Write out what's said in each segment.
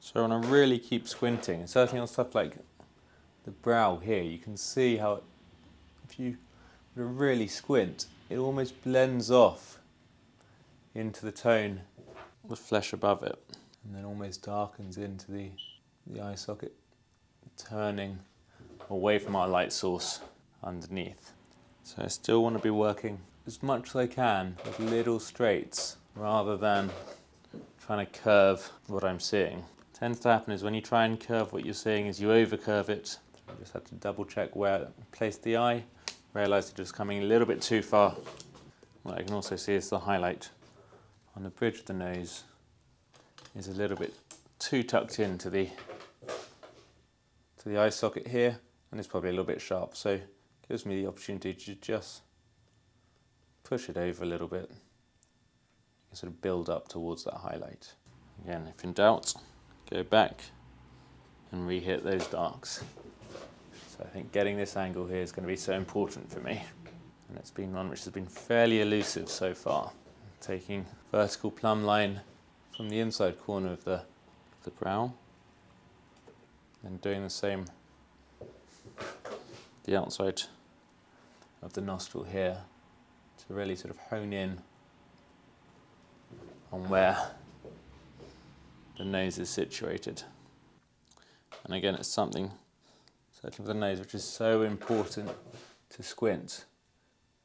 So I want to really keep squinting, and certainly on stuff like the brow here, you can see how if you really squint, it almost blends off into the tone, the flesh above it, and then almost darkens into the eye socket, turning away from our light source underneath. So I still want to be working as much as I can with little straights rather than trying to curve what I'm seeing. What tends to happen is when you try and curve what you're seeing is you overcurve it. I just have to double check where I place the eye, realise it's just coming a little bit too far. What I can also see is the highlight on the bridge of the nose is a little bit too tucked into the eye socket here, and it's probably a little bit sharp, so it gives me the opportunity to just push it over a little bit and sort of build up towards that highlight. Again, if in doubt, go back and re-hit those darks. So I think getting this angle here is going to be so important for me, and it's been one which has been fairly elusive so far. Taking vertical plumb line from the inside corner of the brow, and doing the same the outside of the nostril here to really sort of hone in on where the nose is situated. And again, it's something, certainly for the nose, which is so important to squint.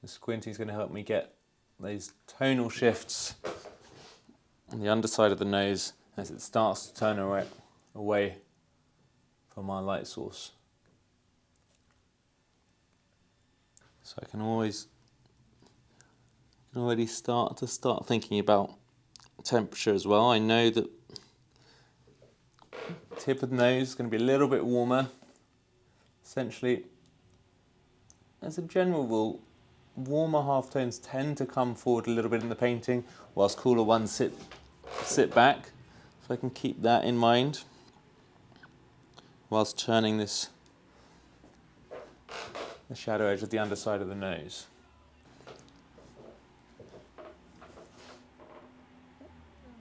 The squinting is going to help me get those tonal shifts on the underside of the nose as it starts to turn away from our light source. So I can already start thinking about temperature as well. I know that the tip of the nose is going to be a little bit warmer. Essentially, as a general rule, warmer halftones tend to come forward a little bit in the painting, whilst cooler ones sit back. So I can keep that in mind whilst turning the shadow edge of the underside of the nose.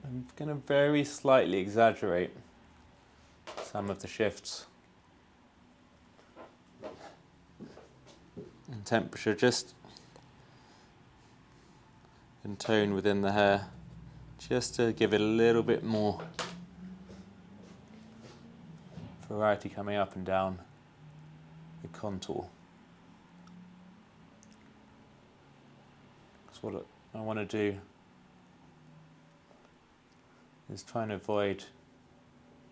I'm going to very slightly exaggerate some of the shifts in temperature, just in tone within the hair, just to give it a little bit more variety coming up and down the contour. Because what I want to do is try and avoid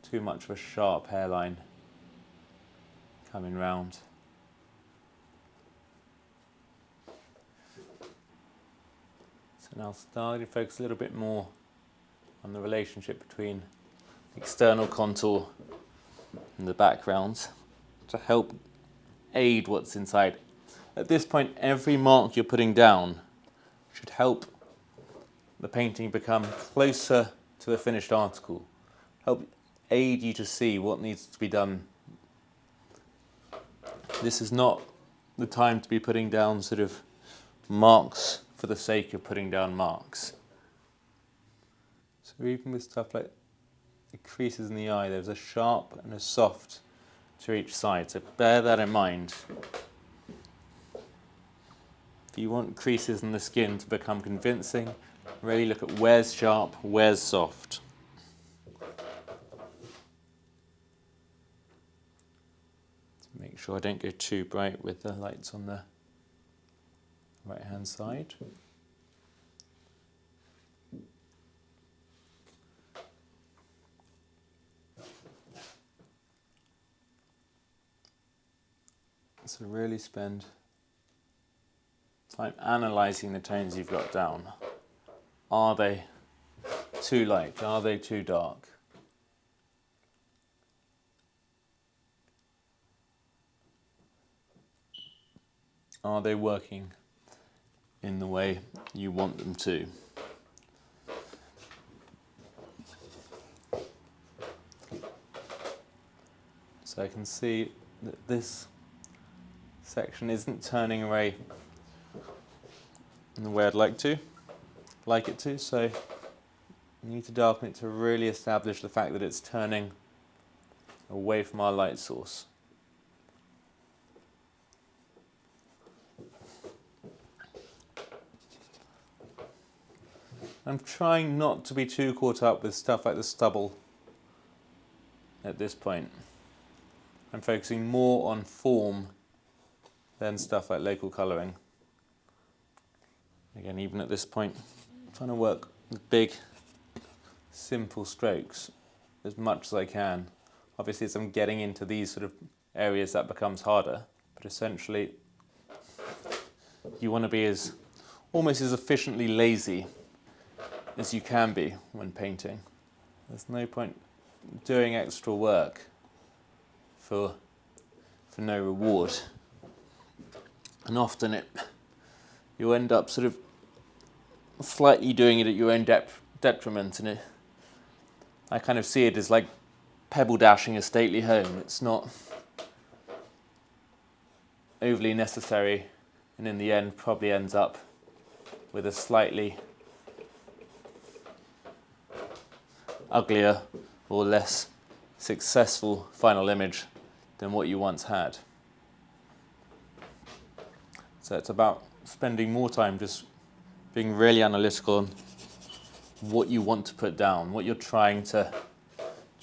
too much of a sharp hairline coming round. So now starting to focus a little bit more on the relationship between the external contour and the background to help aid what's inside. At this point, every mark you're putting down should help the painting become closer to the finished article, help aid you to see what needs to be done. This is not the time to be putting down sort of marks for the sake of putting down marks. So even with stuff like the creases in the eye, there's a sharp and a soft to each side, so bear that in mind. If you want creases in the skin to become convincing, really look at where's sharp, where's soft. To make sure I don't go too bright with the lights on the right hand side. So really spend time analysing the tones you've got down. Are they too light? Are they too dark? Are they working in the way you want them to? So I can see that this section isn't turning away in the way I'd like it to, so We need to darken it to really establish the fact that it's turning away from our light source. I'm trying not to be too caught up with stuff like the stubble at this point. I'm focusing more on form than stuff like local colouring. Again, even at this point, I'm trying to work with big, simple strokes as much as I can. Obviously, as I'm getting into these sort of areas, that becomes harder, but essentially, you want to be almost as efficiently lazy as you can be when painting. There's no point doing extra work for no reward. And often you end up sort of slightly doing it at your own detriment, and I kind of see it as like pebble dashing a stately home. It's not overly necessary, and in the end probably ends up with a slightly uglier or less successful final image than what you once had. So it's about spending more time just being really analytical on what you want to put down, what you're trying to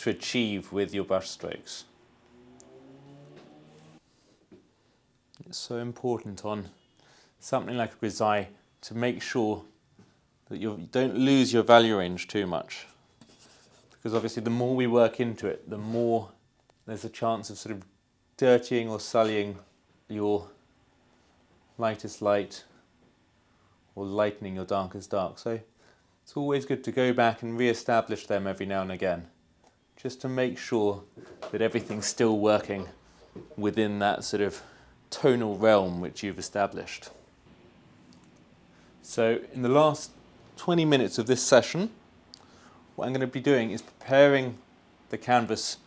achieve with your brush strokes. It's so important on something like a grisaille to make sure that you don't lose your value range too much. Because obviously the more we work into it, the more there's a chance of sort of dirtying or sullying your lightest light or lightening your darkest dark. So it's always good to go back and re-establish them every now and again, just to make sure that everything's still working within that sort of tonal realm which you've established. So in the last 20 minutes of this session, what I'm going to be doing is preparing the canvas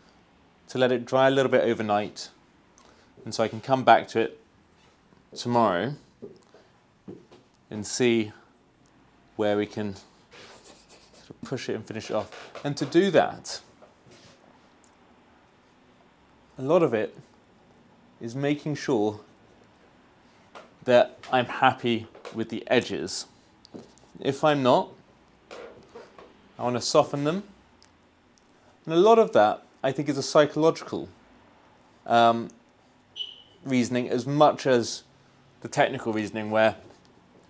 to let it dry a little bit overnight, and so I can come back to it tomorrow and see where we can sort of push it and finish it off. And to do that, a lot of it is making sure that I'm happy with the edges. If I'm not, I want to soften them. And a lot of that, I think, is a psychological reasoning as much as the technical reasoning, where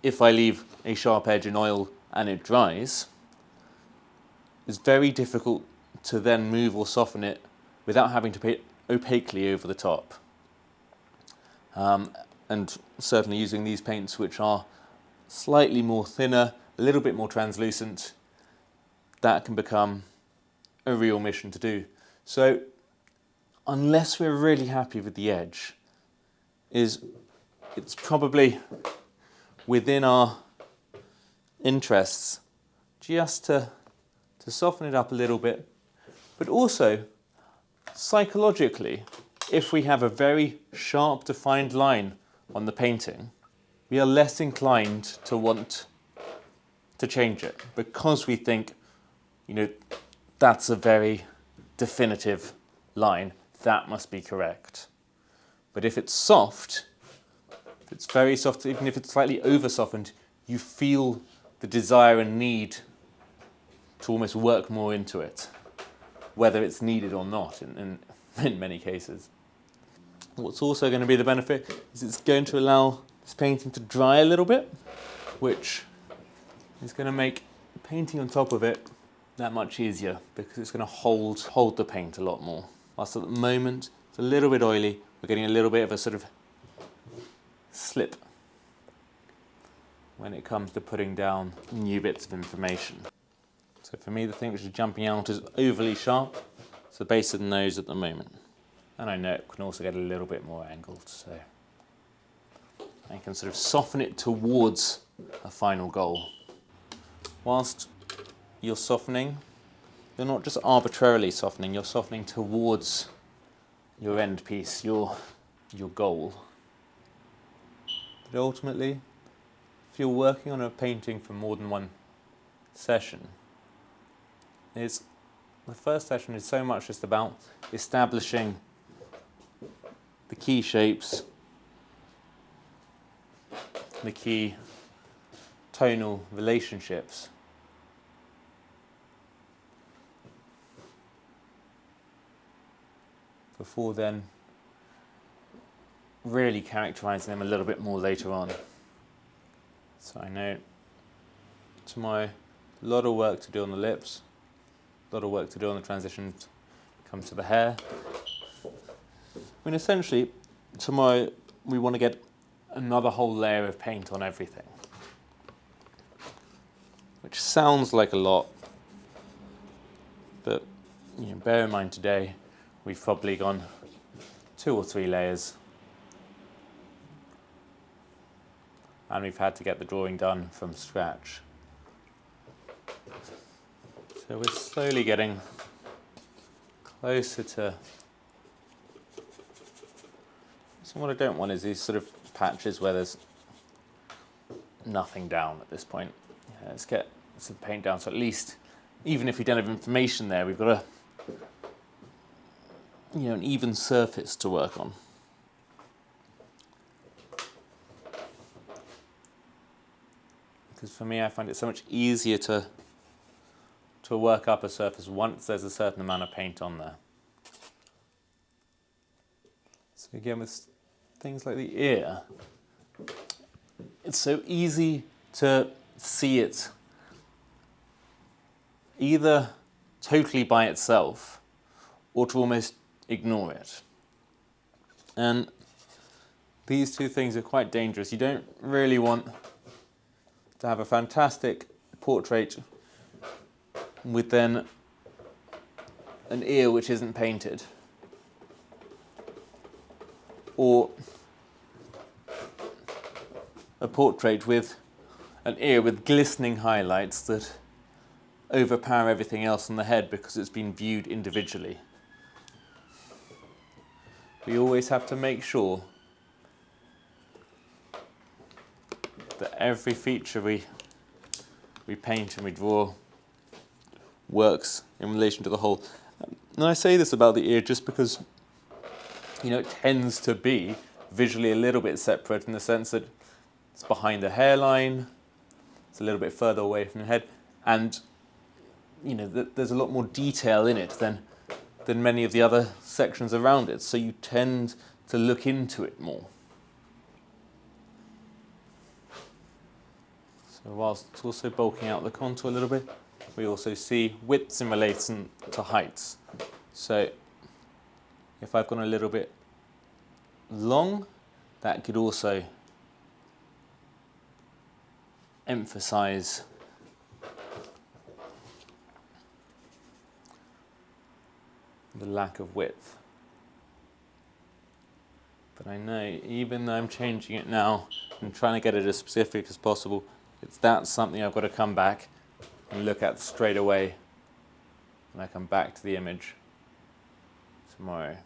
if I leave a sharp edge in oil and it dries, it's very difficult to then move or soften it without having to paint opaquely over the top. And certainly using these paints, which are slightly more thinner, a little bit more translucent, that can become a real mission to do. So unless we're really happy with the edge, it's probably within our interests just to soften it up a little bit. But also, psychologically, if we have a very sharp defined line on the painting, we are less inclined to want to change it, because we think, that's a very definitive line, that must be correct. But if it's soft, if it's very soft, even if it's slightly over softened, you feel the desire and need to almost work more into it, whether it's needed or not in many cases. What's also going to be the benefit is it's going to allow this painting to dry a little bit, which is going to make painting on top of it that much easier, because it's going to hold the paint a lot more. Whilst at the moment it's a little bit oily, we're getting a little bit of a sort of slip when it comes to putting down new bits of information. So for me, the thing which is jumping out is overly sharp. It's the base of the nose at the moment. And I know it can also get a little bit more angled, so I can sort of soften it towards a final goal. Whilst you're softening, you're not just arbitrarily softening, you're softening towards your end piece, your goal. But ultimately, if you're working on a painting for more than one session, is the first session is so much just about establishing the key shapes, the key tonal relationships. Before then really characterising them a little bit more later on. So I know tomorrow, a lot of work to do on the lips, a lot of work to do on the transitions, come to the hair. I mean, essentially, tomorrow we want to get another whole layer of paint on everything, which sounds like a lot, but bear in mind today we've probably gone 2 or 3 layers, and we've had to get the drawing done from scratch. So we're slowly getting closer to. So what I don't want is these sort of patches where there's nothing down at this point. Let's get some paint down, so at least, even if we don't have information there, we've got an even surface to work on. Because for me, I find it so much easier to work up a surface once there's a certain amount of paint on there. So again, with things like the ear, it's so easy to see it either totally by itself or to almost ignore it. And these two things are quite dangerous. You don't really want to have a fantastic portrait with then an ear which isn't painted, or a portrait with an ear with glistening highlights that overpower everything else on the head because it's been viewed individually. We always have to make sure that every feature we paint and we draw works in relation to the whole. And I say this about the ear just because it tends to be visually a little bit separate in the sense that it's behind the hairline, it's a little bit further away from the head, and there's a lot more detail in it than many of the other sections around it, so you tend to look into it more. So whilst it's also bulking out the contour a little bit, we also see widths in relation to heights. So if I've gone a little bit long, that could also emphasize the lack of width. But I know, even though I'm changing it now and trying to get it as specific as possible, that's something I've got to come back and look at straight away when I come back to the image tomorrow.